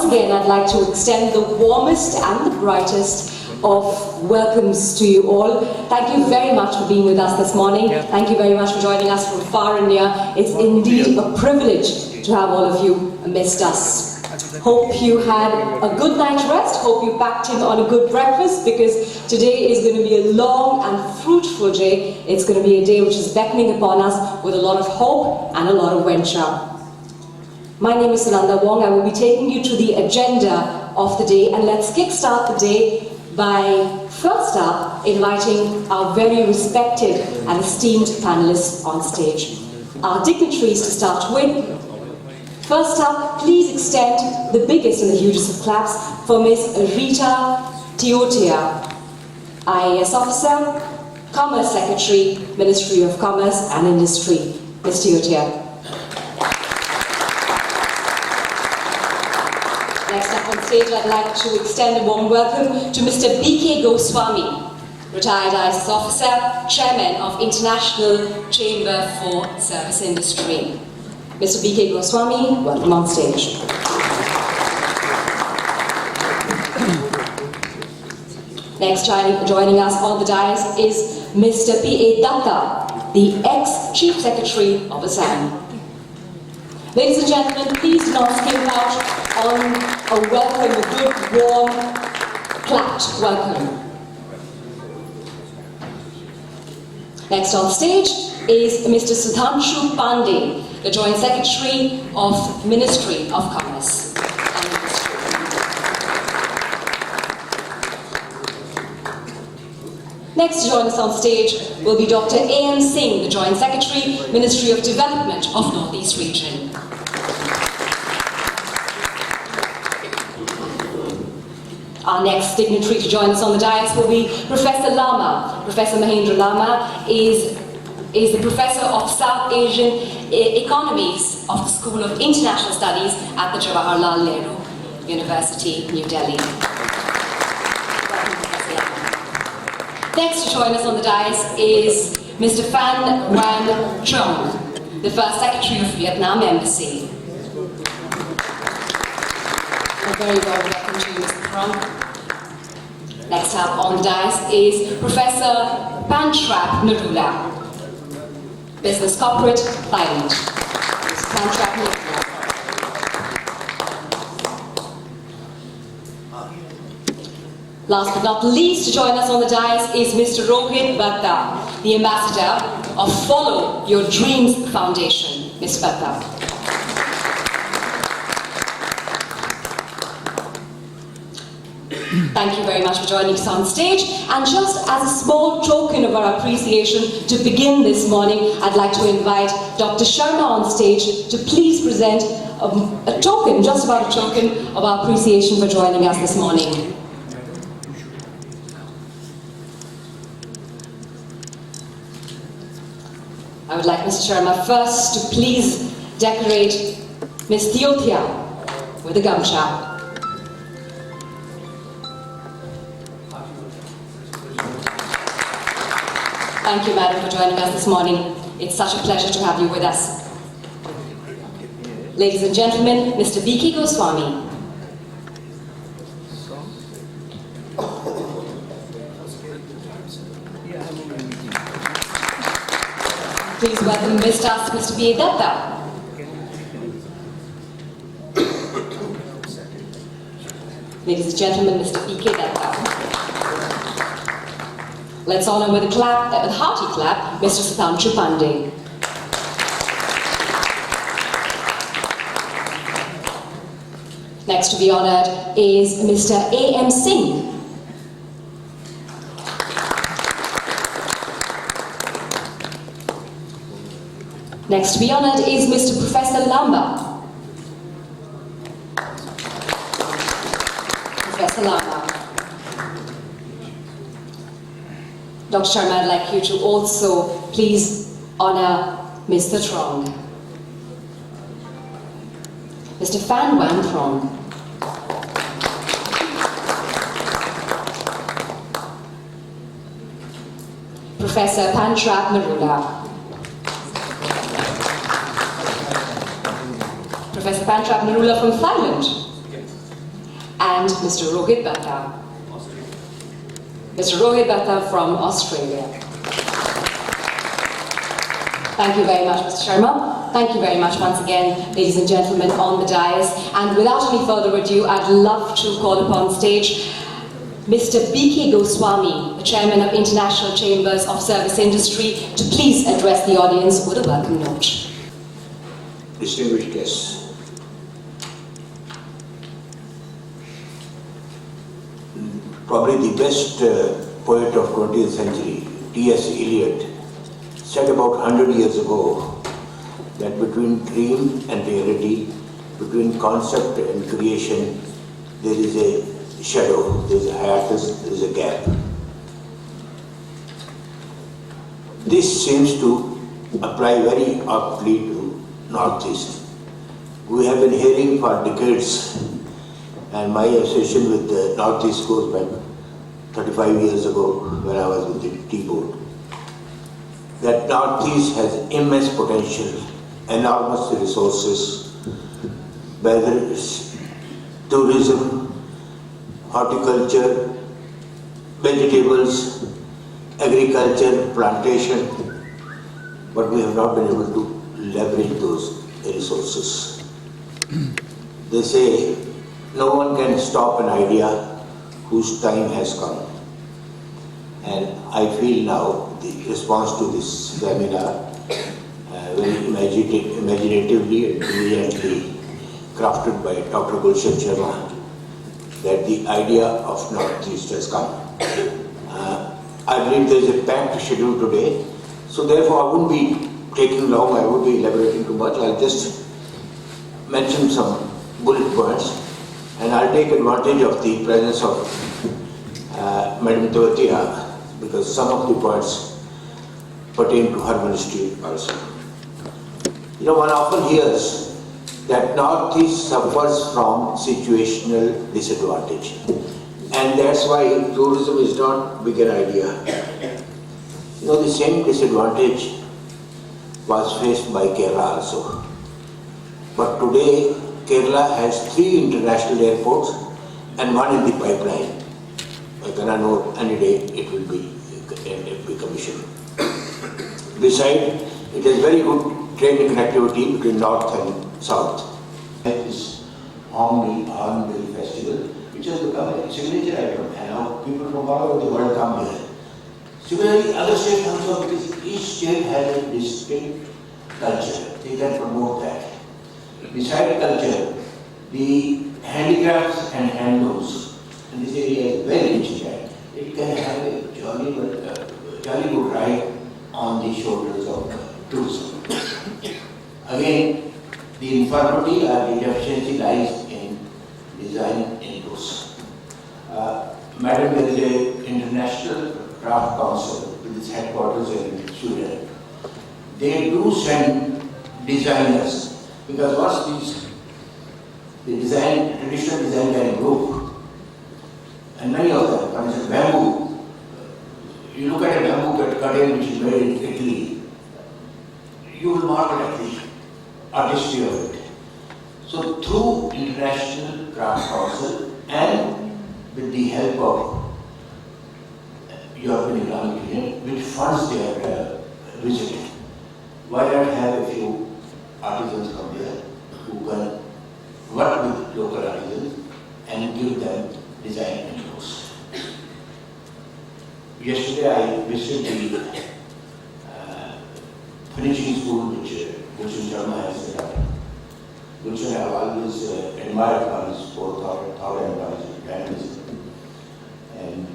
again, I'd like to extend the warmest and the brightest of welcomes to you all. Thank you very much for being with us this morning. Thank you very much for joining us from far and near. It's indeed a privilege to have all of you amidst us. Hope you had a good night's rest. Hope you packed in on a good breakfast, because today is going to be a long and fruitful day. It's going to be a day which is beckoning upon us with a lot of hope and a lot of venture. My name is Sunanda Wong. I will be taking you to the agenda of the day, and let's kickstart the day by first up inviting our very respected and esteemed panelists on stage. Our dignitaries to start with. First up, please extend the biggest and the hugest of claps for Ms. Rita Teotia, IAS Officer, Commerce Secretary, Ministry of Commerce and Industry. Ms. Teotia. Next up on stage, I'd like to extend a warm welcome to Mr. B.K. Goswami, retired ICSI Officer, Chairman of International Chamber for Service Industry. Mr. B.K. Goswami, welcome on stage. Next, joining us on the dais is Mr. P.A. Datta, the ex-Chief Secretary of ASEAN. Ladies and gentlemen, please do not skip out on a welcome, a good, warm, clapped welcome. Next on stage is Mr. Sudhanshu Pandey, the Joint Secretary of Ministry of Commerce and Industry. Next to join us on stage will be Dr. A.M. Singh, the Joint Secretary, Ministry of Development of Northeast Region. Our next dignitary to join us on the dais will be Professor Lama. Professor Mahendra Lama is the Professor of South Asian Economies of the School of International Studies at the Jawaharlal Nehru University, New Delhi. Welcome, Professor Lama. Next to join us on the dais is Mr. Phan Van Trong, the First Secretary of Vietnam Embassy. A very warm welcome to you, Mr. Trong. Next up on the dais is Professor Pantrap Narula, Business Corporate, Thailand. Mr. Pantrap Narula. Last but not least, to join us on the dais is Mr. Rohit Bhatta, the Ambassador of Follow Your Dreams Foundation. Mr. Bhatta. Thank you very much for joining us on stage. And just as a small token of our appreciation to begin this morning, I'd like to invite Dr. Sharma on stage to please present a token, just about a token, of our appreciation for joining us this morning. I would like Mr. Sharma first to please decorate Ms. Teotia with a gamcha. Thank you, Madam, for joining us this morning. It's such a pleasure to have you with us. Ladies and gentlemen, Mr. B.K. Goswami. Please welcome Mr. B.A. Datta. Ladies and gentlemen, Mr. B.K. Datta. Let's honor with a clap, with a hearty clap, Mr. Sudhanshu Pandey. Next to be honored is Mr. A.M. Singh. Next to be honored is Mr. Professor Lamba. Professor Lamba. Dr. Sharma, I'd like you to also please honor Mr. Trong. Mr. Phan Van Trong. Professor Pantrap Narula. Professor Pantrap Narula from Thailand. and Mr. Rohit Batta. Mr. Rohit Batta from Australia. Thank you very much, Mr. Sharma. Thank you very much once again, ladies and gentlemen on the dais. And without any further ado, I'd love to call upon stage Mr. B.K. Goswami, the Chairman of International Chambers of Service Industry, to please address the audience with a welcome note. Distinguished guests, probably the best poet of 20th century, T.S. Eliot, said about 100 years ago that between dream and reality, between concept and creation, there is a shadow, there is a hiatus, there is a gap. This seems to apply very aptly to Northeast. We have been hearing for decades, and my association with the Northeast goes back 35 years ago when I was with the Tea Board, that Northeast has immense potential, enormous resources, whether it's tourism, horticulture, vegetables, agriculture, plantation, but we have not been able to leverage those resources. They say no one can stop an idea whose time has come. And I feel now the response to this seminar very imaginatively and brilliantly crafted by Dr. Gulshan Sharma, that the idea of Northeast has come. I believe there is a packed schedule today, so therefore I wouldn't be taking long, I won't be elaborating too much. I'll just mention some bullet points, and I'll take advantage of the presence of Madam Tewatia, because some of the points pertain to her ministry also. You know, one often hears that Northeast suffers from situational disadvantage, and that's why tourism is not big an idea. You know, the same disadvantage was faced by Kerala also. But today, Kerala has 3 international airports and 1 in the pipeline. I cannot know any day it will be commissioned. Besides, it has very good train connectivity between north and south. This Hornbill Festival, which has become a signature item, and now people from all over the world come here. Similarly, other states also, because each state has a distinct culture, they can promote that. Besides culture, the handicrafts and handlooms in this area is very rich. It can have a jolly good ride on the shoulders of tourism. Again, the infirmity or the deficiency lies in design inputs. Madam, there is an international craft council with its headquarters in Sweden. They do send designers, because once the traditional design can improve, and many of them, for instance, bamboo. You look at a bamboo curtain which is made in Italy, you will marvel at the artistry of it. So through International Craft Council and with the help of European Economic Union, which funds their visit, why not have a few artisans come there who can work with local artisans and give them design inputs. Yesterday I visited the finishing school which Gulshan Sharma has set up. Gulshan, I have always admired for his forethought and for his dynamism. And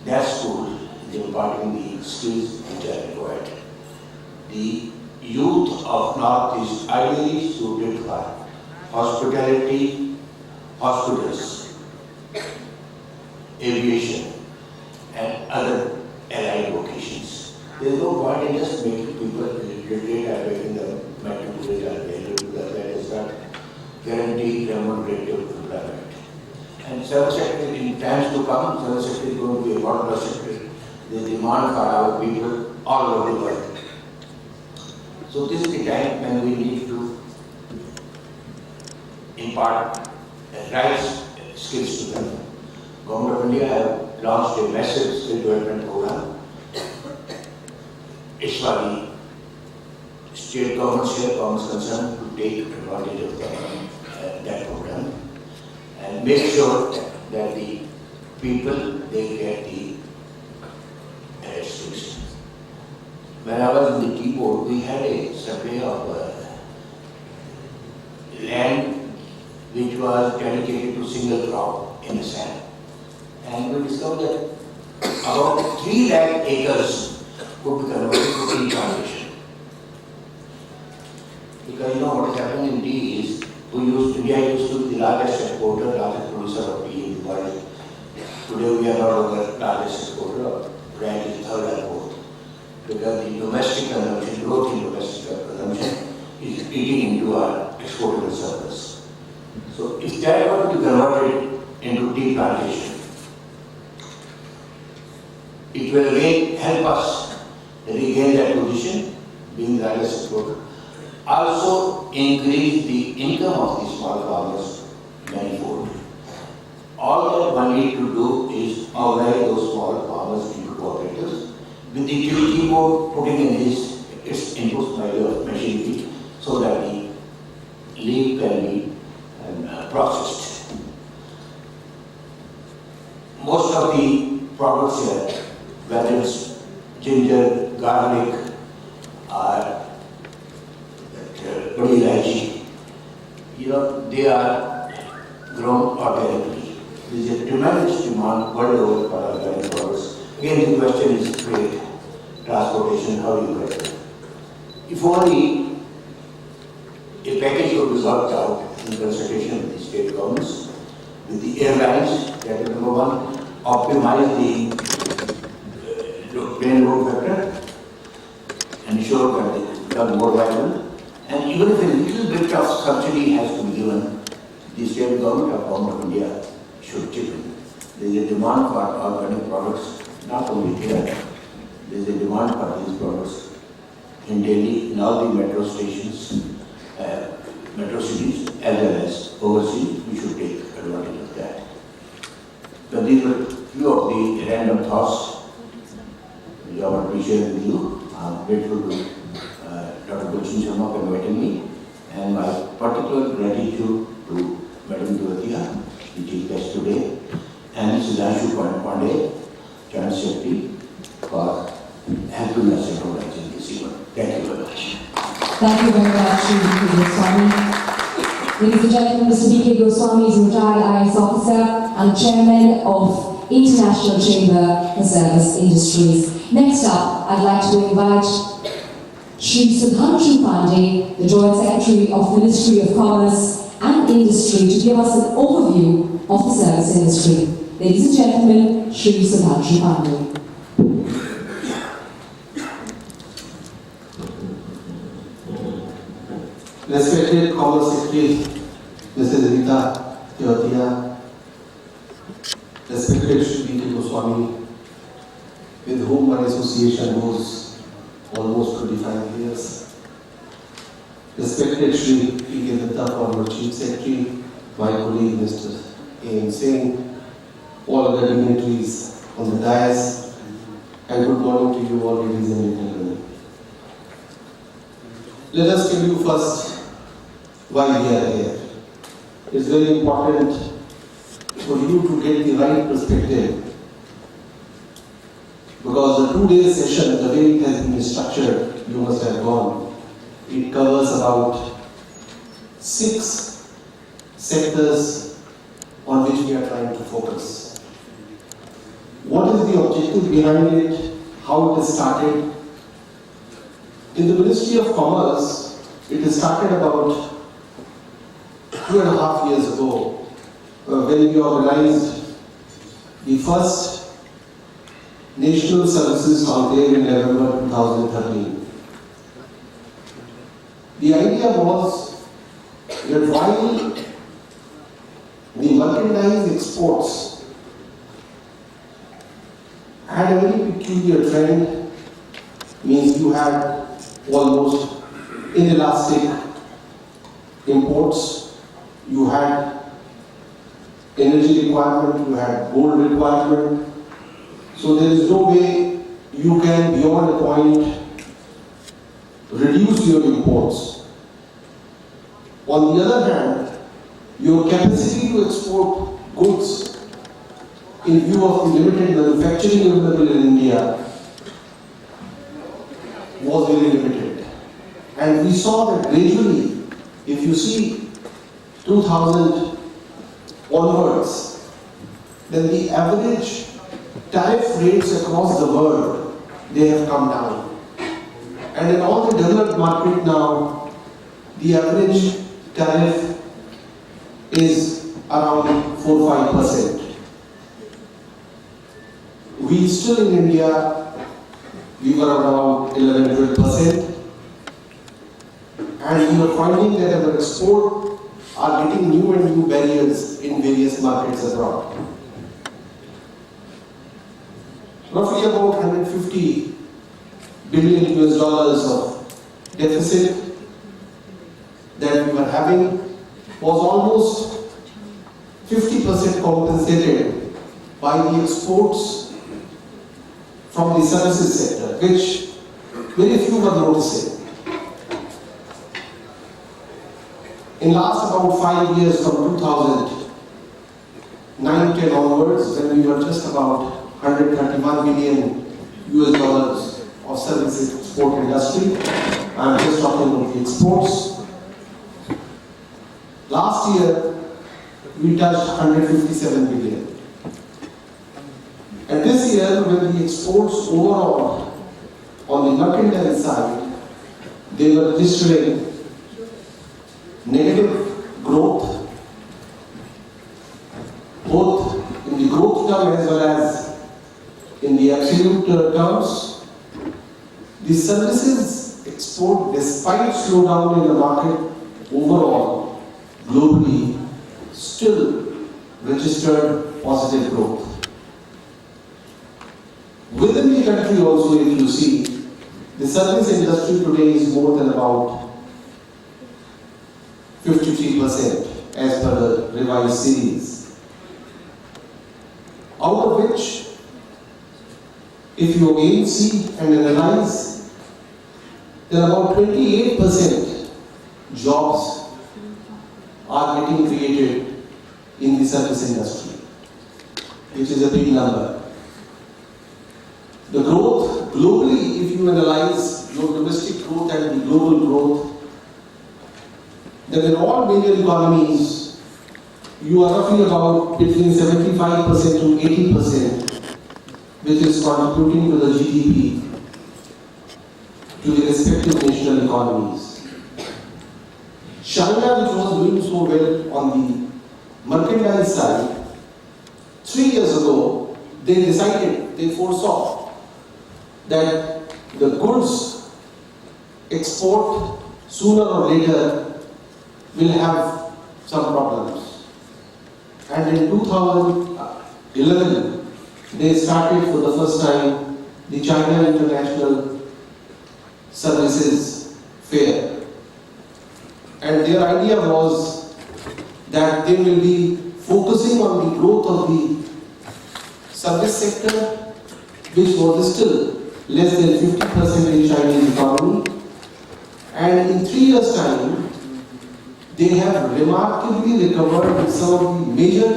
that school is imparting the skills which are required. The youth of North is ideally suited for hospitality, hospitals, aviation, and other allied vocations. There is no point in just making people literate or making them matriculate or value, because that is not guaranteed remunerative employment. And service sector, in times to come, service sector is going to be a modern sector. There is demand for our people all over the world. So this is the time when we need to impart right skills to them. Government of India have launched a massive skill development program. It's for the state governments here, governments concerned, to take advantage of that program and make sure that the people, they get the skills. When I was in the tea board, we had a survey of land which was dedicated to single crop in ASEAN. And we discovered that about 3 lakh acres could be converted to tea plantation. Because you know what is happening in tea is, India used to be the largest exporter, largest producer of tea in the world. Today we are not the largest exporter of brand is third or fourth. Because the domestic consumption, growth in domestic consumption is eating into our exportable surplus. So if that were to be converted into tea plantation, it will again help us regain that position, being the largest exporter. Also increase the income of the small farmers manifold. All that one need to do is organize those small farmers into cooperatives with the tea board putting in its inputs by way of machinery so that the leaf can be processed. Most of the products here, whether it's ginger, garlic, or ilaichi, they are grown organically. There is a tremendous demand world over for organic products. Again, the question is trade, transportation, how do you get it? If only a package could be worked out in consultation with the state governments, with the airlines, that is number one, optimize the plane load factor, ensure that they become more viable, and even if a little bit of subsidy has to be given, the state government or government of India should chip in. There is a demand for organic products, not only here, there is a demand for these products in Delhi, in all the metro stations, metro cities, as well as overseas. We should take advantage of that. So these were few of the random thoughts which I want to share with you. I'm grateful to Dr. Gulshan Sharma for inviting me, and my particular gratitude to Madam Duratia, the chief guest today, and Sudhanshu Pandey, Joint Secretary, for helping us in organizing this event. Thank you very much. Thank you very much, Shri Goswami. Ladies and gentlemen, Mr. B.K. Goswami is a retired IS officer and chairman of International Chamber for Service Industries. Next up, I'd like to invite Shri Sudhanshu Pandey, the Joint Secretary of Ministry of Commerce and Industry, to give us an overview of the service industry. Ladies and gentlemen, Shri Sudhanshu Pandey. Respected Commerce Secretary, Mrs. Rita Teotia, respected Shri B.K. Goswami, with whom my association goes almost 25 years. Respected Shri P.K. Datta, former Chief Secretary, my colleague Mr. A.M. Singh, all other dignitaries on the dais, and good morning to you all, ladies and gentlemen. Let us tell you first why we are here. It's very important for you to get the right perspective, because the 2-day session, the way it has been structured, you must have gone, it covers about 6 sectors on which we are trying to focus. What is the objective behind it? How it is started? In the Ministry of Commerce, it started about 2.5 years ago, when we organized the first National Services Conclave in November 2013. The idea was that while the merchandise exports had a very peculiar trend, means you had almost inelastic imports, you had energy requirement, you had gold requirement. So there is no way you can, beyond a point, reduce your imports. On the other hand, your capacity to export goods in view of the limited manufacturing available in India was very limited. And we saw that gradually, if you see 2000 onwards, then the average tariff rates across the world, they have come down. And in all the developed market now, the average tariff is around 4-5%. We still in India, we were around 11-12%. And we are finding that our export are getting new and new barriers in various markets abroad. Roughly about 150 billion US dollars of deficit that we were having was almost 50% compensated by the exports from the services sector, which very few were noticing. In last about 5 years, from 2009-10 onwards, when we were just about 131 billion US dollars of services export industry, I'm just talking about the exports. Last year, we touched 157 billion. And this year, when the exports overall on the mercantile side, they were registering negative growth, both in the growth term as well as in the absolute terms. The services export, despite slowdown in the market overall, globally, still registered positive growth. Within the country also, if you see, the service industry today is more than about 53% as per the revised series. Out of which, if you again see and analyze, there are about 28% jobs are getting created in the service industry, which is a big number. The growth globally, if you analyze your domestic growth and the global growth, then in all major economies, you are roughly about between 75% to 80%, which is contributing to the GDP, to the respective national economies. China, which was doing so well on the mercantile side, 3 years ago, they foresaw that the goods export sooner or later will have some problems. And in 2011, they started for the first time the China International Services Fair. And their idea was that they will be focusing on the growth of the service sector, which was still less than 50% in Chinese economy. And in 3 years' time, they have remarkably recovered in some of the major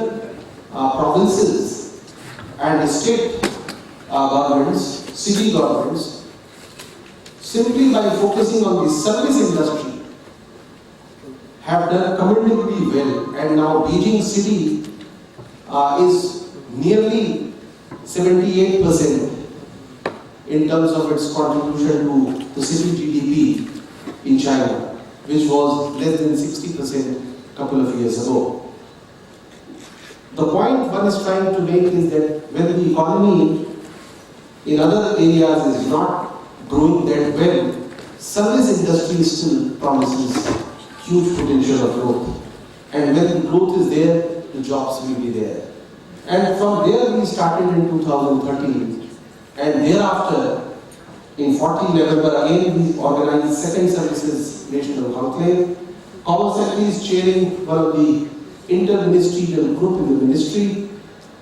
provinces and state governments, city governments, simply by focusing on the service industry, have done commendably well. And now Beijing city is nearly 78% in terms of its contribution to the city GDP in China, which was less than 60% a couple of years ago. The point one is trying to make is that when the economy in other areas is not growing that well, service industry still promises huge potential of growth. And when the growth is there, the jobs will be there. And from there we started in 2013, and thereafter in 14 November again we organized second services national conclave. Commerce Secretary is chairing one of the inter-ministerial group in the ministry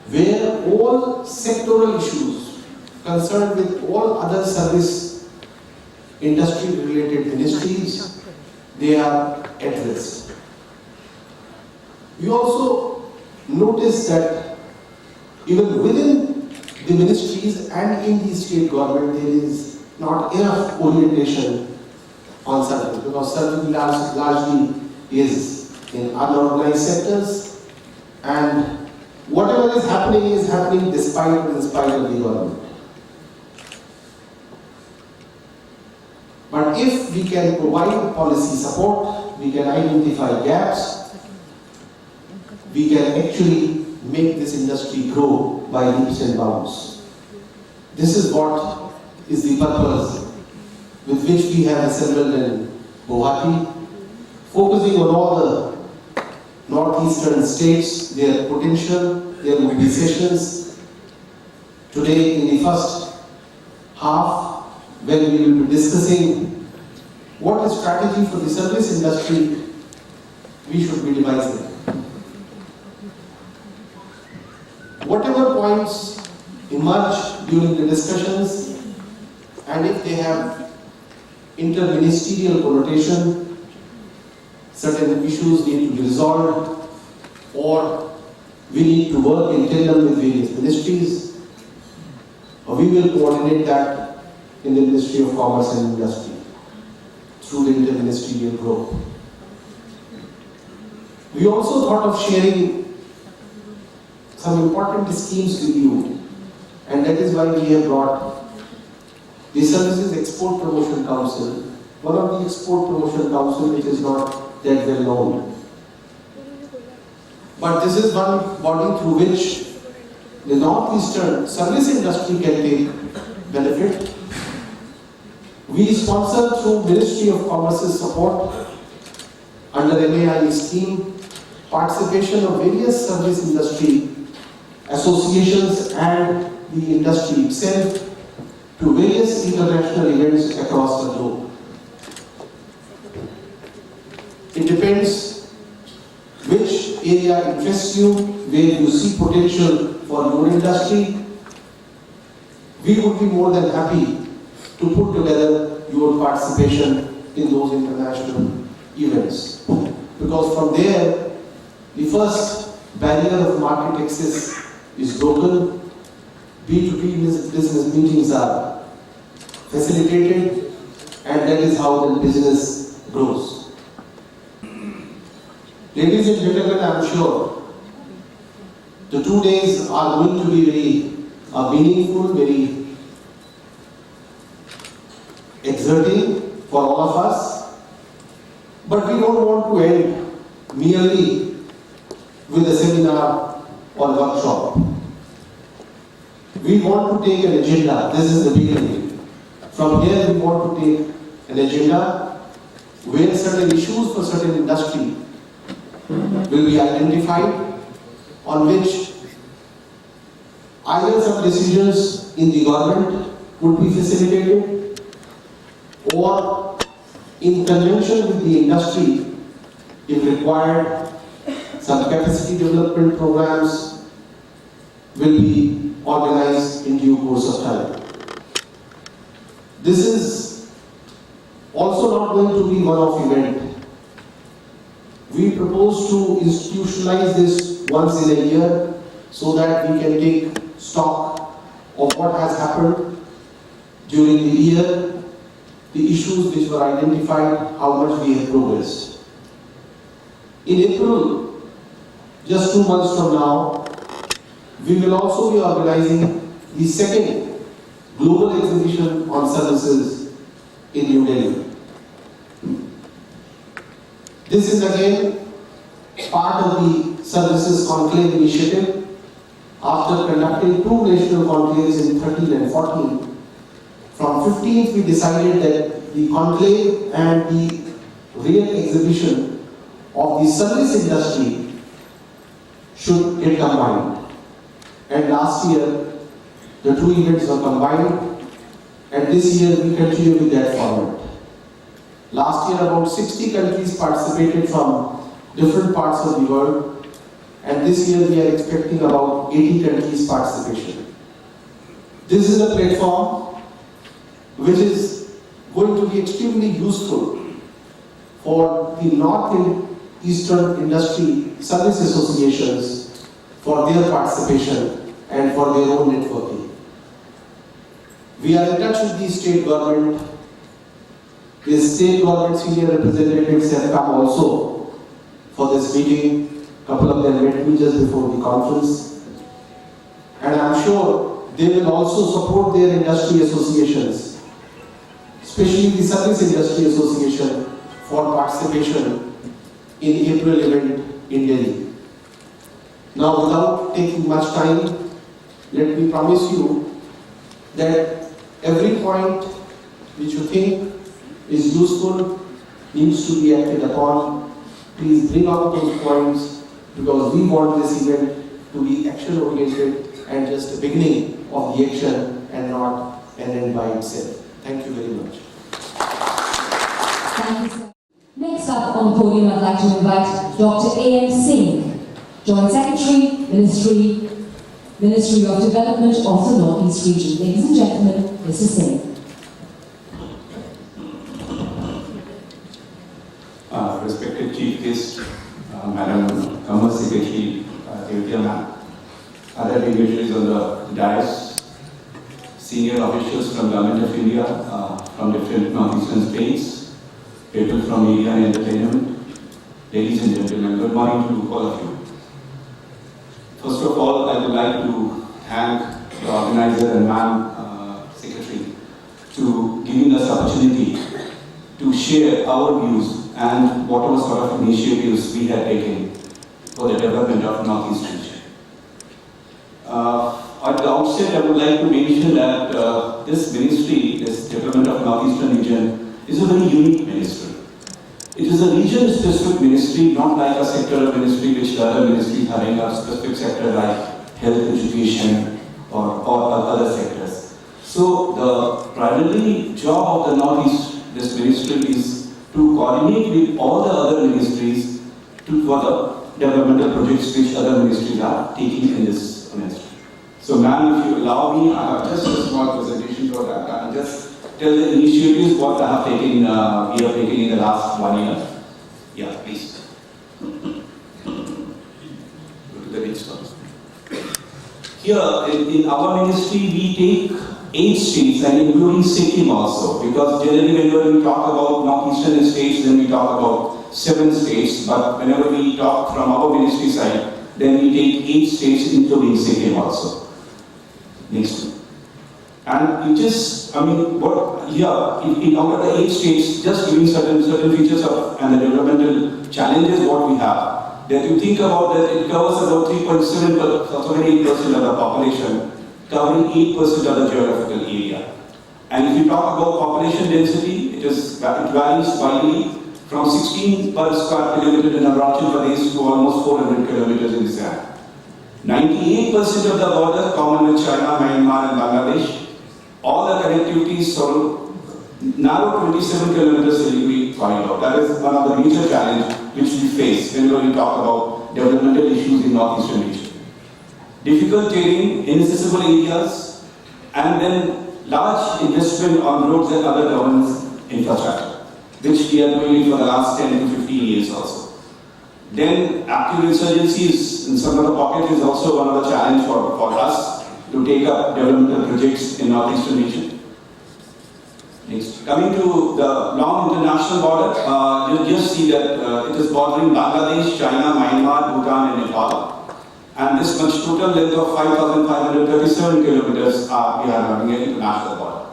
where all sectoral issues concerned with all other service industry related ministries, they are addressed. We also notice that even within the ministries and in the state government there is not enough orientation on service, because service largely is in unorganized sectors, and whatever is happening despite or in spite of the government. But if we can provide policy support, we can identify gaps, we can actually make this industry grow by leaps and bounds. This is what is the purpose with which we have assembled in Guwahati, focusing on all the northeastern states, their potential, their mobilizations. Today in the first half, when we will be discussing what is strategy for the service industry, we should be devising. Whatever points emerge during the discussions, and if they have inter-ministerial connotation, certain issues need to be resolved, or we need to work in tandem with various ministries, or we will coordinate that in the Ministry of Commerce and Industry through the inter-ministerial group. We also thought of sharing some important schemes with you, and that is why we have brought the Services Export Promotion Council, one of the export promotion council which is not that well known. But this is one body through which the northeastern service industry can take benefit. We sponsor through Ministry of Commerce's support under NER-ASEAN scheme participation of various service industry associations and the industry itself to various international events across the globe. It depends which area interests you, where you see potential for your industry. We would be more than happy to put together your participation in those international events. Because from there, the first barrier of market access is broken. B2B business meetings are facilitated, and that is how the business grows. Ladies and gentlemen, I am sure the 2 days are going to be very meaningful, very exerting for all of us. But we don't want to end merely with a seminar or workshop. We want to take an agenda. This is the beginning. From here we want to take an agenda where certain issues for certain industry will be identified, on which either some decisions in the government would be facilitated, or in conjunction with the industry, if required, some capacity development programs will be organized in due course of time. This is also not going to be one-off event. We propose to institutionalize this once in a year so that we can take stock of what has happened during the year, the issues which were identified, how much we have progressed. In April, just 2 months from now, we will also be organizing the second global exhibition on services in New Delhi. This is again part of the Services Conclave initiative. After conducting 2 national conclaves in 13 and 14, from 15th we decided that the conclave and the real exhibition of the service industry should get combined. And last year, the 2 events were combined, and this year we continue with that format. Last year, about 60 countries participated from different parts of the world, and this year we are expecting about 80 countries participation. This is a platform which is going to be extremely useful for the North and Eastern Industry Service Associations for their participation and for their own networking. We are in touch with the state government. The state government senior representatives have come also for this meeting. A couple of them met me just before the conference. And I'm sure they will also support their industry associations, especially the Service Industry Association, for participation in the April event in Delhi. Now, without taking much time, let me promise you that every point which you think is useful needs to be acted upon. Please bring out those points, because we want this event to be action-oriented and just the beginning of the action and not an end by itself. Thank you very much. Thank you, sir. Next up on the podium, I'd like to invite Dr. A.M. Singh, Joint Secretary, Ministry of Development of the Northeast Region. Ladies and gentlemen, Mr. Singh. Respected Chief Guest, Madam Commerce Secretary, Devya Ma'am, other dignitaries on the dais, senior officials from Government of India, from different northeastern states, people from media and entertainment, ladies and gentlemen, good morning to all of you. First of all, I would like to thank the organizer and Ma'am Secretary to giving us the opportunity to share our views and whatever sort of initiatives we have taken for the development of Northeast region. At the outset, I would like to mention that this ministry, this development of Northeastern region, is a very unique ministry. It is a region-specific ministry, not like a sectoral ministry which the other ministries having a specific sector like health, education, or other sectors. So the primary job of the Northeast, this ministry, is to coordinate with all the other ministries for the developmental projects which other ministries are taking in this ministry. So ma'am, if you allow me, I have just a small presentation for that. I'll just tell the initiatives what I have taken, we have taken in the last 1 year. Yeah, please. Go to the next one. Here in our ministry, we take 8 states and including Sikkim also, because generally whenever we talk about northeastern states, then we talk about 7 states, but whenever we talk from our ministry side, then we take 8 states including Sikkim also. Next one. And it is, I mean, what here, in out of the 8 states, just giving certain features of and the developmental challenges what we have, that you think about that it covers about 3.7% of the population, covering 8% of the geographical area. And if you talk about population density, it varies widely from 16 per square kilometer in Arunachal Pradesh to almost 400 kilometers in Assam. 98% of the border common with China, Myanmar and Bangladesh. All the connectivities sort narrow 27 kilometers will be carried out. That is one of the major challenges which we face whenever we talk about developmental issues in northeastern region. Difficult terrain, inaccessible areas, and then large investment on roads and other governance infrastructure, which we are doing for the last 10 to 15 years also. Then active insurgencies in some of the pockets is also one of the challenge for us to take up developmental projects in northeastern region. Next, coming to the long international border, you'll just see that it is bordering Bangladesh, China, Myanmar, Bhutan and Nepal. And this much total length of 5,537 kilometers we are having an international border.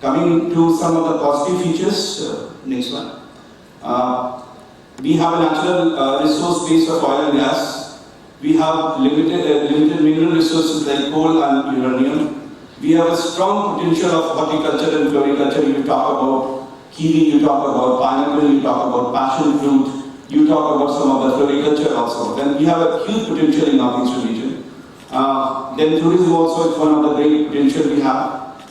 Coming to some of the positive features, next one. We have a natural resource base of oil and gas. We have limited mineral resources like coal and uranium. We have a strong potential of horticulture and floriculture. You talk about kiwi, you talk about pineapple, you talk about passion fruit, you talk about some of the floriculture also. Then we have a huge potential in northeastern region. Then tourism also is one of the great potential we have.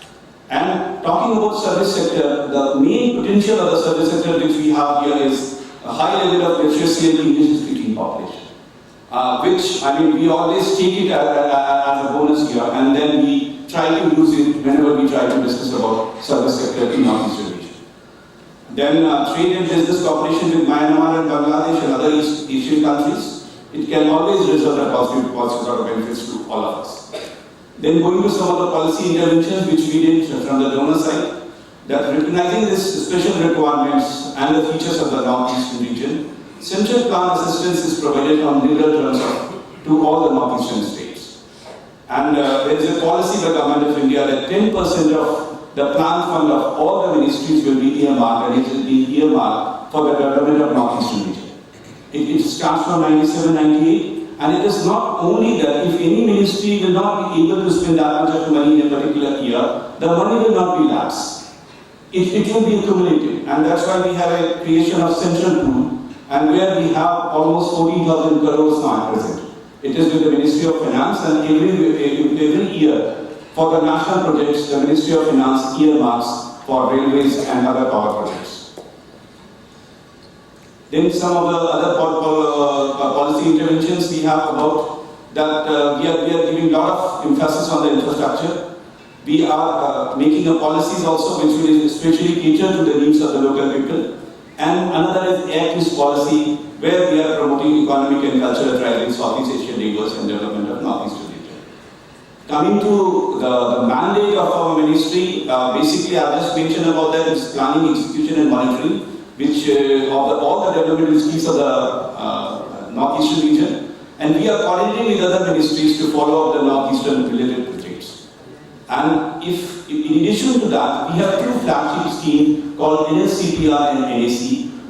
And talking about service sector, the main potential of the service sector which we have here is a high level of literacy and English speaking population. which, I mean, we always take it as a bonus here, and then we try to use it whenever we try to discuss about service sector in Northeastern region. Then trade and business cooperation with Myanmar and Bangladesh and other East Asian countries, it can always result in positive sort of benefits to all of us. Then going to some of the policy interventions which we did from the donor side, that recognizing these special requirements and the features of the Northeastern region, central plan assistance is provided on liberal terms to all the Northeastern states. And there is a policy by the Government of India that 10% of the plan fund of all the ministries will be earmarked, and it will be earmarked for the development of Northeastern region. It starts from 97, 98, and it is not only that if any ministry will not be able to spend that much of money in a particular year, the money will not be lapsed. It will be accumulated, and that's why we have a creation of central pool, and where we have almost 14,000 crores now at present. It is with the Ministry of Finance, and every year for the national projects, the Ministry of Finance earmarks for railways and other power projects. Then some of the other policy interventions we have about that we are giving a lot of emphasis on the infrastructure. We are making a policies also which will especially cater to the needs of the local people. And another is Air-Peace policy, where we are promoting economic and cultural trials in Southeast Asian neighbors and development of Northeastern region. Coming to the mandate of our ministry, basically I just mentioned about that is planning, execution and monitoring, which of all the development ministries of the Northeastern region, and we are coordinating with other ministries to follow up the Northeastern related projects. And if, in addition to that, we have two flagship schemes called NER-ASEAN and NAC,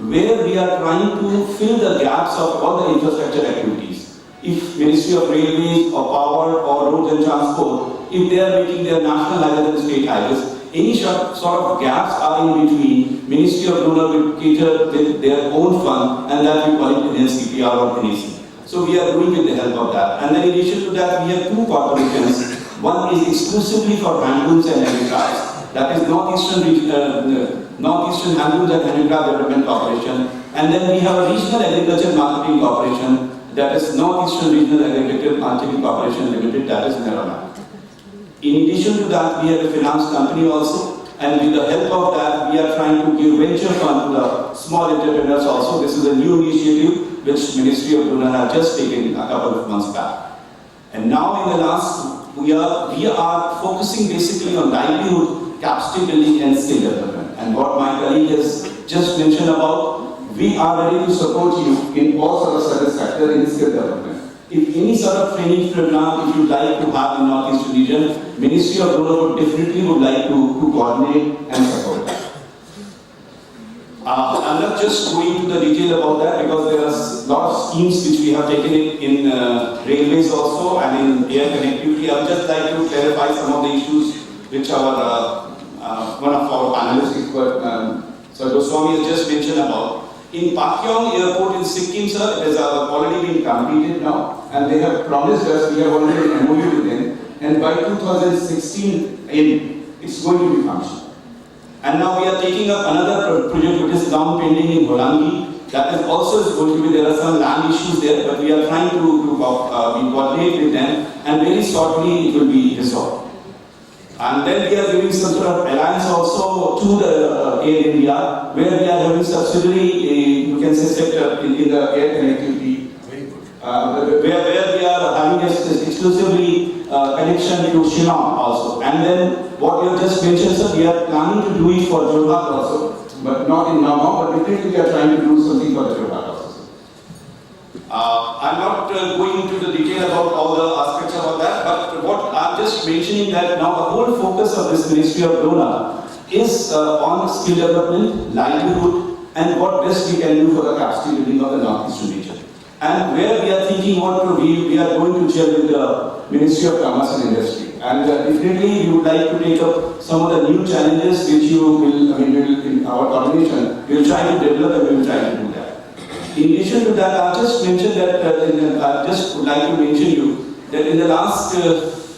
where we are trying to fill the gaps of all the infrastructure activities. If Ministry of Railways or Power or Roads and Transport, if they are making their national highways and state highways, any sort of gaps are in between, Ministry of Donor will cater with their own fund, and that we call it NCPR or NAC. So we are doing with the help of that. And then in addition to that, we have two corporations. One is exclusively for handlooms and handicrafts. That is Northeastern Handlooms and Handicraft Development Corporation. And then we have a Regional Agriculture Marketing Corporation, that is Northeastern Regional Agriculture Marketing Corporation Limited, that is NER-ASEAN. In addition to that, we have a finance company also, and with the help of that, we are trying to give venture fund to the small entrepreneurs also. This is a new initiative which Ministry of Donor has just taken a couple of months back. And now in the last, we are focusing basically on livelihood, capacity building and skill development. And what my colleague has just mentioned about, we are ready to support you in all sort of service sector in skill development. If any sort of training program if you like to have in Northeastern region, Ministry of Donor would definitely like to coordinate and support that. I'm not just going into the detail about that because there are a lot of schemes which we have taken in railways also and in air connectivity. I would just like to clarify some of the issues which our one of our panelists, Sir Goswami has just mentioned about. In Pakyong Airport in Sikkim, sir, it has already been completed now, and they have promised us, we have already MOU with them, and by 2016 it's going to be functional. And now we are taking up another project which is now pending in Horangi. That is also going to be, there are some land issues there, but we are trying to coordinate with them, and very shortly it will be resolved. And then we are giving some sort of alliance also to the Air India, where we are having subsidiary, you can say, sector in the air connectivity. Very good. Where we are having exclusively connection to Shillong also. And then what you have just mentioned, sir, we are planning to do it for Jorhat also, but not in Nagaon, but definitely we are trying to do something for the Jorhat also. I'm not going into the detail about all the aspects about that, but what I'm just mentioning that now the whole focus of this Ministry of Donor is on skill development, livelihood, and what best we can do for the capacity building of the Northeastern region. And where we are thinking what to do, we are going to share with the Ministry of Commerce and Industry. And definitely we would like to take up some of the new challenges which you will, in our coordination, we will try to develop and we will try to do that. In addition to that, I just mentioned that, I just would like to mention you that in the last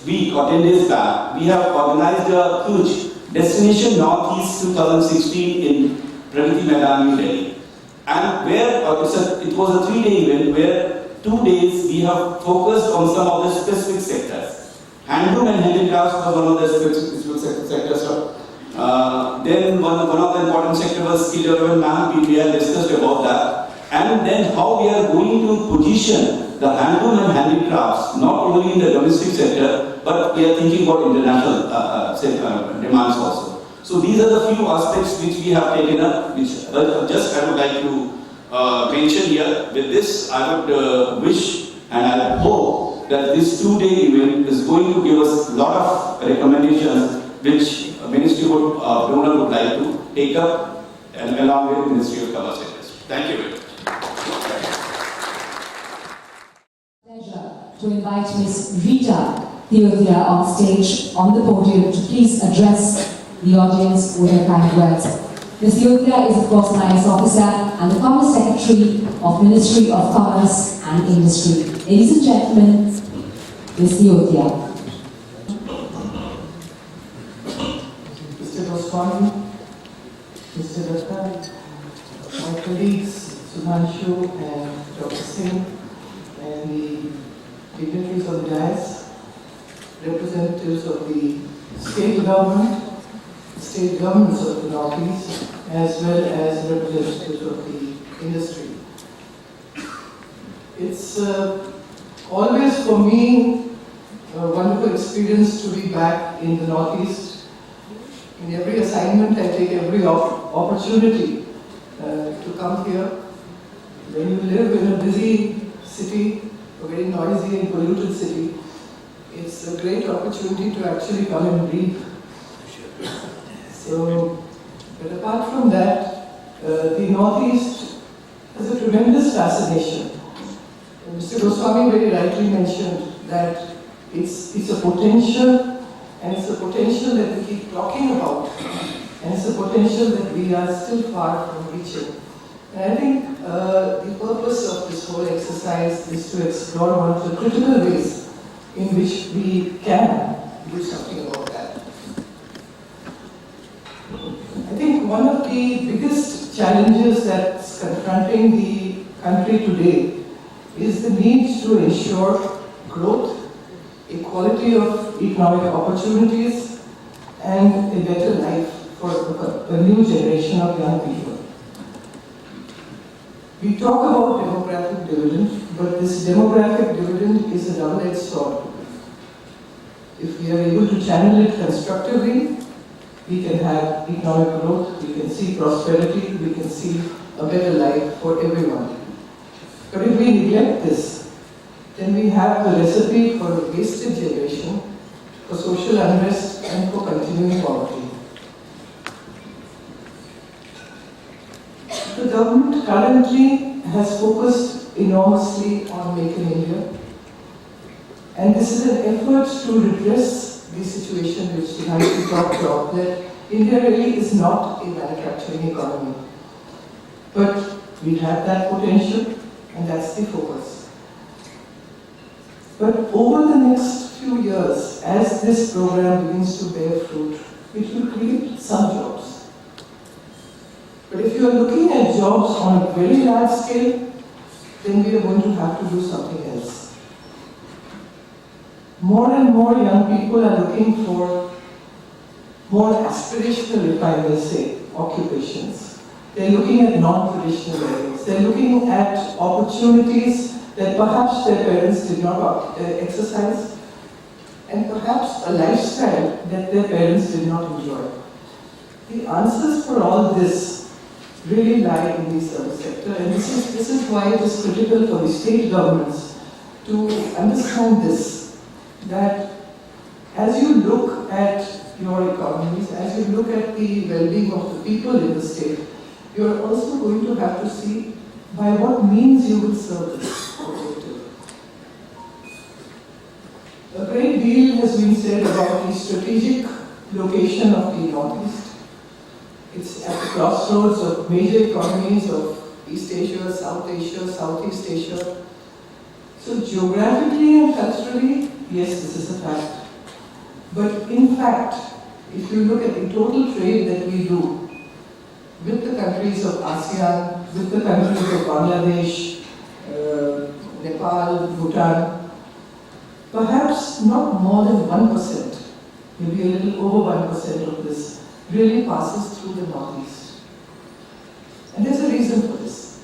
week or 10 days back, we have organized a huge Destination Northeast 2016 in Pragati Maidan, New Delhi. And where, it was a 3-day event where 2 days we have focused on some of the specific sectors. Handloom and handicrafts was one of the specific sectors. Then one of the important sectors was skill development. We have discussed about that. And then how we are going to position the handloom and handicrafts not only in the domestic sector, but we are thinking about international demands also. So these are the few aspects which we have taken up, which just I would like to mention here. With this, I would wish and I hope that this 2-day event is going to give us a lot of recommendations which Ministry would, donor would like to take up and along with Ministry of Commerce and Industry. Thank you very much. Pleasure to invite Ms. Rita Theodia on stage on the podium to please address the audience with her kind words. Ms. Theodia is of course an IS officer and the Commerce Secretary of Ministry of Commerce and Industry. Ladies and gentlemen, Ms. Theodia. Mr. Goswami, Mr. Datta, my colleagues Sudhanshu and Dr. Singh, and the dignitaries of the dais, representatives of the state government, state governments of the Northeast, as well as representatives of the industry. It's always for me a wonderful experience to be back in the Northeast. In every assignment, I take every opportunity to come here. When you live in a busy city, a very noisy and polluted city, it's a great opportunity to actually come and breathe. So, but apart from that, the Northeast has a tremendous fascination. Mr. Goswami very rightly mentioned that it's a potential, and it's a potential that we keep talking about, and it's a potential that we are still far from reaching. And I think the purpose of this whole exercise is to explore one of the critical ways in which we can do something about that. I think one of the biggest challenges that's confronting the country today is the need to ensure growth, equality of economic opportunities, and a better life for a new generation of young people. We talk about demographic dividend, but this demographic dividend is a double-edged sword. If we are able to channel it constructively, we can have economic growth, we can see prosperity, we can see a better life for everyone. But if we neglect this, then we have the recipe for a wasted generation, for social unrest, and for continuing poverty. The government currently has focused enormously on Make in India, and this is an effort to redress the situation which Sudhanshu talked about, that India really is not a manufacturing economy. But we have that potential, and that's the focus. But over the next few years, as this program begins to bear fruit, it will create some jobs. But if you are looking at jobs on a very large scale, then we are going to have to do something else. More and more young people are looking for more aspirational, if I may say, occupations. They're looking at non-traditional areas. They're looking at opportunities that perhaps their parents did not exercise, and perhaps a lifestyle that their parents did not enjoy. The answers for all this really lie in the service sector, and this is why it is critical for the state governments to understand this, that as you look at your economies, as you look at the well-being of the people in the state, you are also going to have to see by what means you will serve this objective. A great deal has been said about the strategic location of the Northeast. It's at the crossroads of major economies of East Asia, South Asia, Southeast Asia. So geographically and culturally, yes, this is a fact. But in fact, if you look at the total trade that we do with the countries of ASEAN, with the countries of Bangladesh, Nepal, Bhutan, perhaps not more than 1%, maybe a little over 1% of this really passes through the Northeast. And there's a reason for this.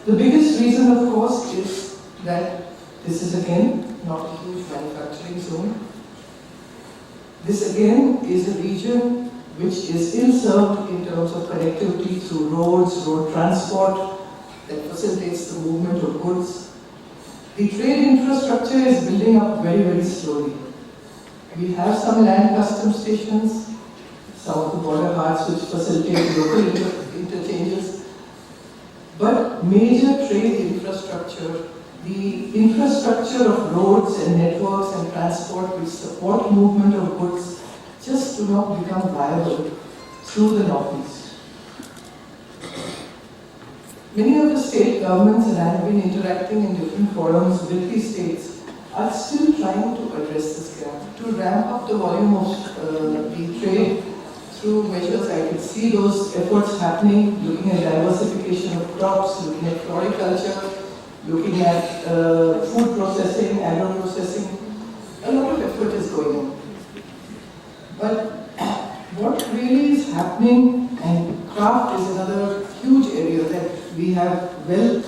The biggest reason, of course, is that this is again not a huge manufacturing zone. This again is a region which is ill-served in terms of connectivity through roads, road transport that facilitates the movement of goods. The trade infrastructure is building up very, very slowly. We have some land custom stations, some of the border guards which facilitate local interchanges, but major trade infrastructure, the infrastructure of roads and networks and transport which support movement of goods just do not become viable through the Northeast. Many of the state governments, and I have been interacting in different forums with these states, are still trying to address this gap, to ramp up the volume of the trade through measures. I can see those efforts happening, looking at diversification of crops, looking at floriculture, looking at food processing, agro-processing. A lot of effort is going on. But what really is happening, and craft is another huge area that we have wealth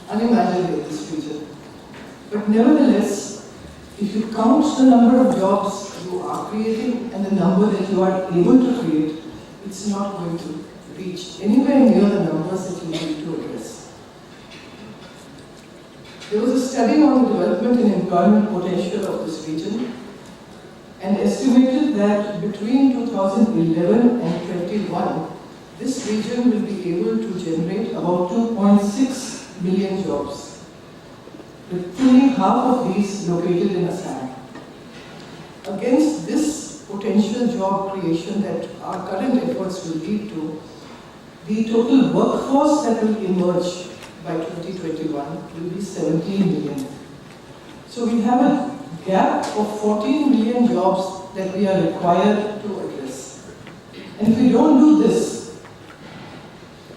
unimagined in this region. But nevertheless, if you count the number of jobs you are creating and the number that you are able to create, it's not going to reach anywhere near the numbers that you need to address. There was a study on the development and employment potential of this region, and estimated that between 2011 and 21, this region will be able to generate about 2.6 million jobs, with fully half of these located in Assam. Against this potential job creation that our current efforts will lead to, the total workforce that will emerge by 2021 will be 17 million. So we have a gap of 14 million jobs that we are required to address. And if we don't do this,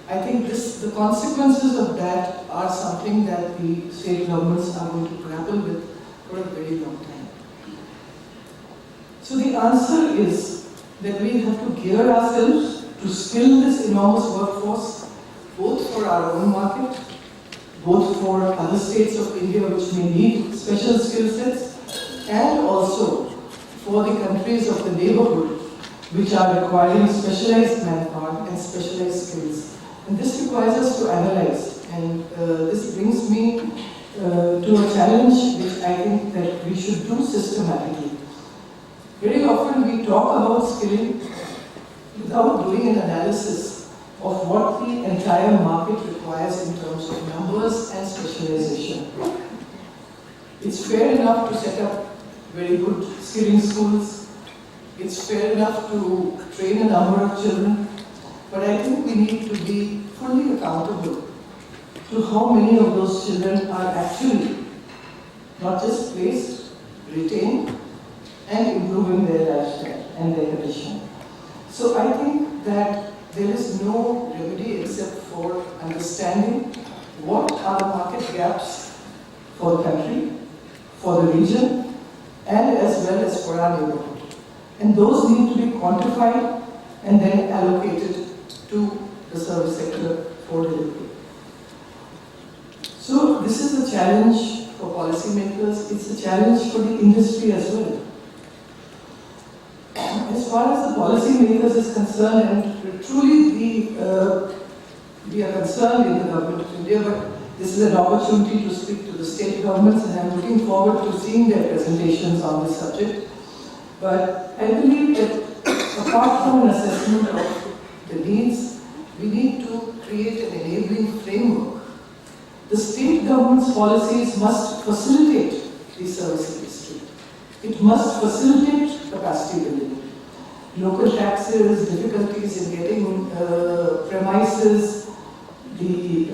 I think the consequences of that are something that the state governments are going to grapple with for a very long time. So the answer is that we have to gear ourselves to skill this enormous workforce, both for our own market, both for other states of India which may need special skill sets, and also for the countries of the neighborhood which are requiring specialized manpower and specialized skills. And this requires us to analyze, and this brings me to a challenge which I think that we should do systematically. Very often we talk about skilling without doing an analysis of what the entire market requires in terms of numbers and specialization. It's fair enough to set up very good skilling schools. It's fair enough to train a number of children, but I think we need to be fully accountable to how many of those children are actually not just placed, retained, and improving their lifestyle and their condition. So I think that there is no remedy except for understanding what are the market gaps for the country, for the region, and as well as for our neighborhood. And those need to be quantified and then allocated to the service sector for delivery. So this is a challenge for policymakers, it's a challenge for the industry as well. As far as the policymakers is concerned, and truly we are concerned in the government of India, but this is an opportunity to speak to the state governments, and I'm looking forward to seeing their presentations on this subject. But I believe that apart from an assessment of the needs, we need to create an enabling framework. The state government's policies must facilitate the service industry. It must facilitate capacity building. Local taxes, difficulties in getting premises, the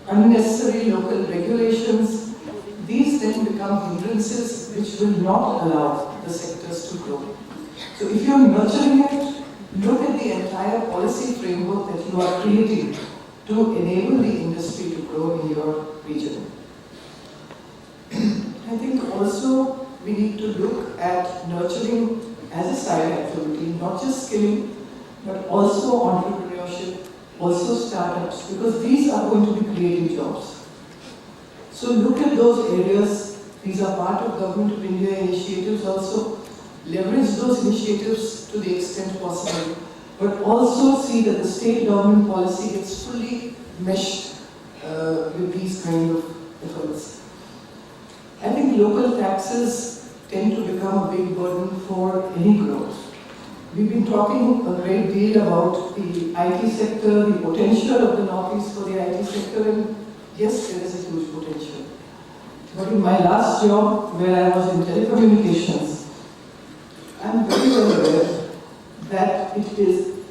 unnecessary local regulations, these then become hindrances which will not allow the sectors to grow. So if you're nurturing it, look at the entire policy framework that you are creating to enable the industry to grow in your region. I think also we need to look at nurturing as a side activity, not just skilling, but also entrepreneurship, also startups, because these are going to be creating jobs. So look at those areas. These are part of Government of India initiatives also. Leverage those initiatives to the extent possible, but also see that the state government policy gets fully meshed with these kind of efforts. I think local taxes tend to become a big burden for any growth. We've been talking a great deal about the IT sector, the potential of the Northeast for the IT sector, and yes, there is a huge potential. But in my last job, where I was in telecommunications, I'm very well aware that it is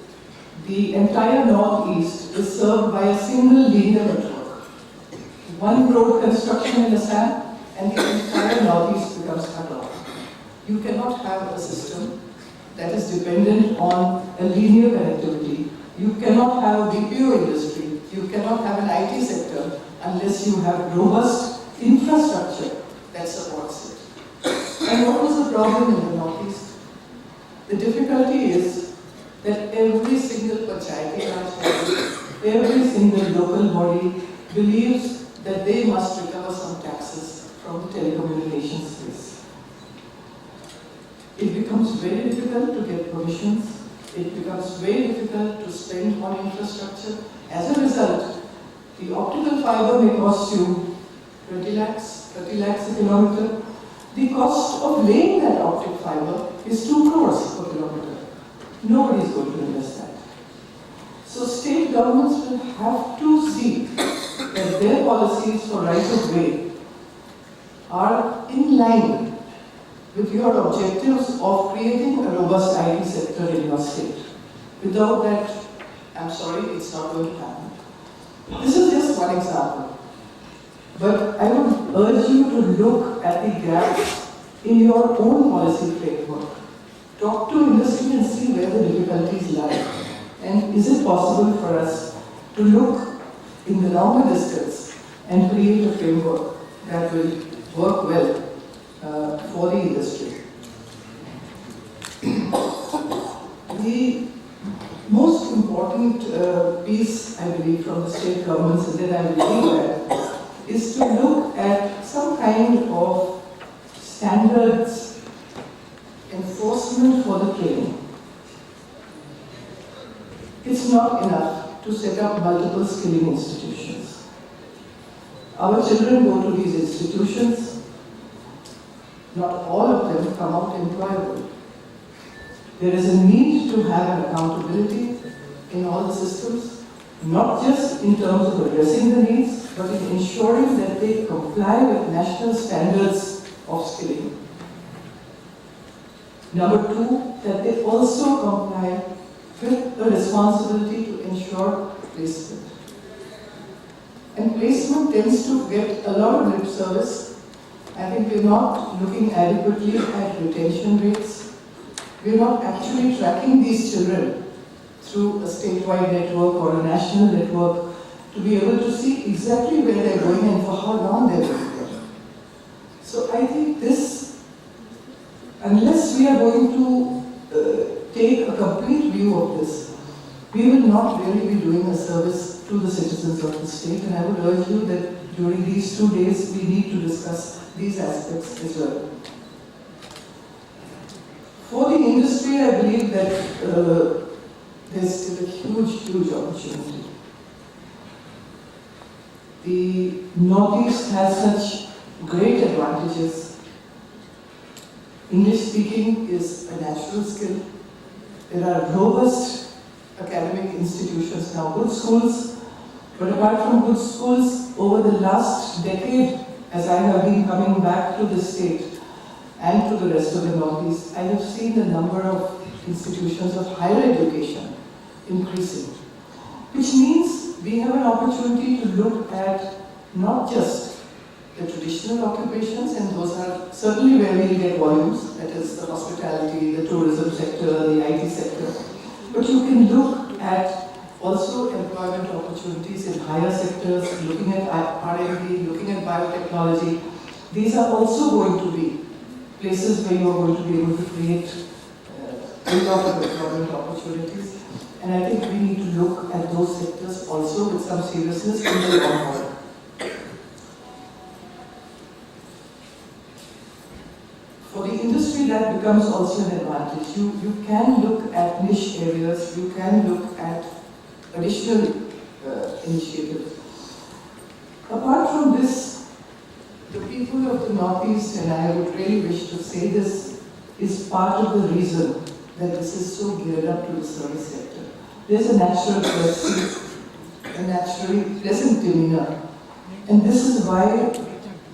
the entire Northeast is served by a single linear network. One road construction in Assam and the entire Northeast becomes cut off. You cannot have a system that is dependent on a linear connectivity. You cannot have a BPO industry. You cannot have an IT sector unless you have robust infrastructure that supports it. And what was the problem in the Northeast? The difficulty is that every single panchayati raj body, every single local body believes that they must recover some taxes from the telecommunications space. It becomes very difficult to get permissions. It becomes very difficult to spend on infrastructure. As a result, the optical fiber may cost you 30 lakhs a kilometer. The cost of laying that optic fiber is 2 crores per kilometer. Nobody is going to invest that. So state governments will have to see that their policies for right of way are in line with your objectives of creating a robust IT sector in your state. Without that, I'm sorry, it's not going to happen. This is just one example. But I would urge you to look at the gaps in your own policy framework. Talk to industry and see where the difficulties lie. And is it possible for us to look in the longer distance and create a framework that will work well for the industry? The most important piece, I believe, from the state governments, and then I will leave that, is to look at some kind of standards enforcement for the training. It's not enough to set up multiple skilling institutions. Our children go to these institutions, not all of them come out employable. There is a need to have an accountability in all the systems, not just in terms of addressing the needs, but in ensuring that they comply with national standards of skilling. Number 2, that they also comply with the responsibility to ensure placement. And placement tends to get a lot of lip service. I think we're not looking adequately at retention rates. We're not actually tracking these children through a statewide network or a national network to be able to see exactly where they're going and for how long they're going there. So I think this, unless we are going to take a complete view of this, we will not really be doing a service to the citizens of the state, and I would urge you that during these 2 days we need to discuss these aspects as well. For the industry, I believe that there's still a huge opportunity. The Northeast has such great advantages. English speaking is a natural skill. There are robust academic institutions now, good schools, but apart from good schools, over the last decade, as I have been coming back to the state and to the rest of the Northeast, I have seen the number of institutions of higher education increasing, which means we have an opportunity to look at not just the traditional occupations, and those are certainly where we get volumes, that is the hospitality, the tourism sector, the IT sector, but you can look at Also employment opportunities in higher sectors, looking at R&D, looking at biotechnology. These are also going to be places where you are going to be able to create a lot of employment opportunities. And I think we need to look at those sectors also with some seriousness in the long haul. For the industry, that becomes also an advantage. You can look at niche areas, you can look at additional initiatives. Apart from this, the people of the Northeast, and I would really wish to say this, is part of the reason that this is so geared up to the service sector. There's a natural courtesy, a naturally pleasant demeanor. And this is why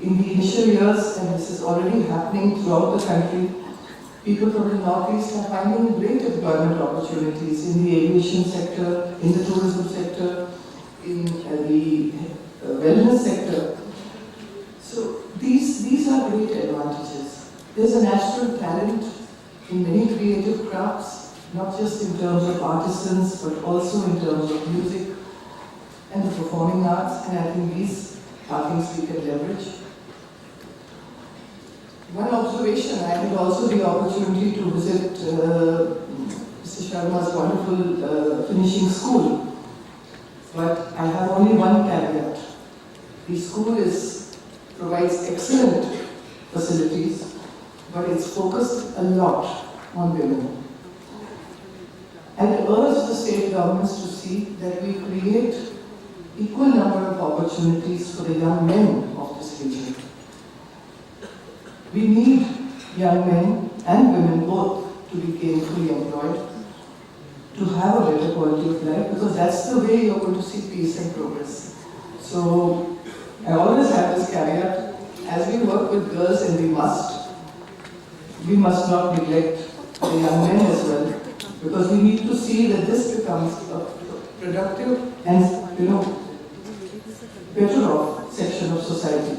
in the initial years, and this is already happening throughout the country, people from the Northeast are finding great employment opportunities in the aviation sector, in the tourism sector, in the wellness sector. So these are great advantages. There's a natural talent in many creative crafts, not just in terms of artisans, but also in terms of music and the performing arts, and I think these are things we can leverage. One observation, I had also the opportunity to visit Mr. Sharma's wonderful finishing school, but I have only one caveat. The school provides excellent facilities, but it's focused a lot on women. And urge the state governments to see that we create equal number of opportunities for the young men of this region. We need young men and women both to be gainfully employed, to have a better quality of life, because that's the way you're going to see peace and progress. So I always have this caveat, as we work with girls, and we must not neglect the young men as well, because we need to see that this becomes a productive and, better off section of society.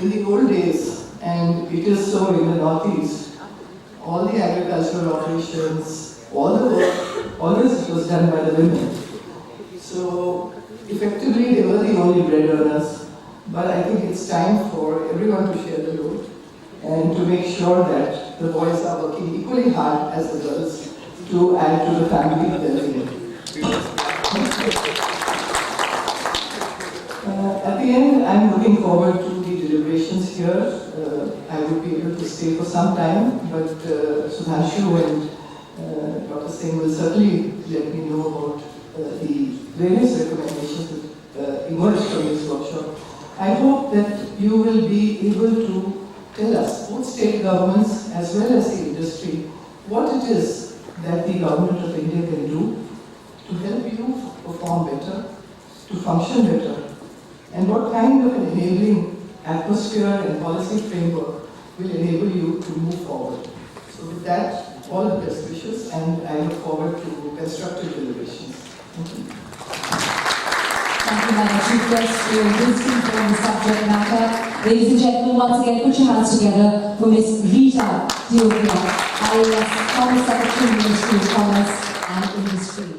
In the old days, and it is so in the Northeast, all the agricultural operations, all the work, always was done by the women. So effectively they were the only bread earners. But I think it's time for everyone to share the load and to make sure that the boys are working equally hard as the girls to add to the family well-being. At the end, I'm looking forward to the deliberations here. I would be able to stay for some time, but Sudhanshu and Dr. Singh will certainly let me know about the various recommendations that emerged from this workshop. I hope that you will be able to tell us, both state governments as well as the industry, what it is that the government of India can do to help you perform better, to function better, and what kind of an enabling atmosphere and policy framework will enable you to move forward. So with that, all the best wishes, and I look forward to constructive deliberations. Thank you. Thank you, Madam Chief Guest, for your wisdom on the subject matter. Ladies and gentlemen, once again, put your hands together for Ms. Rita Diovia, IAS Commerce Secretary, Ministry of Commerce and Industry.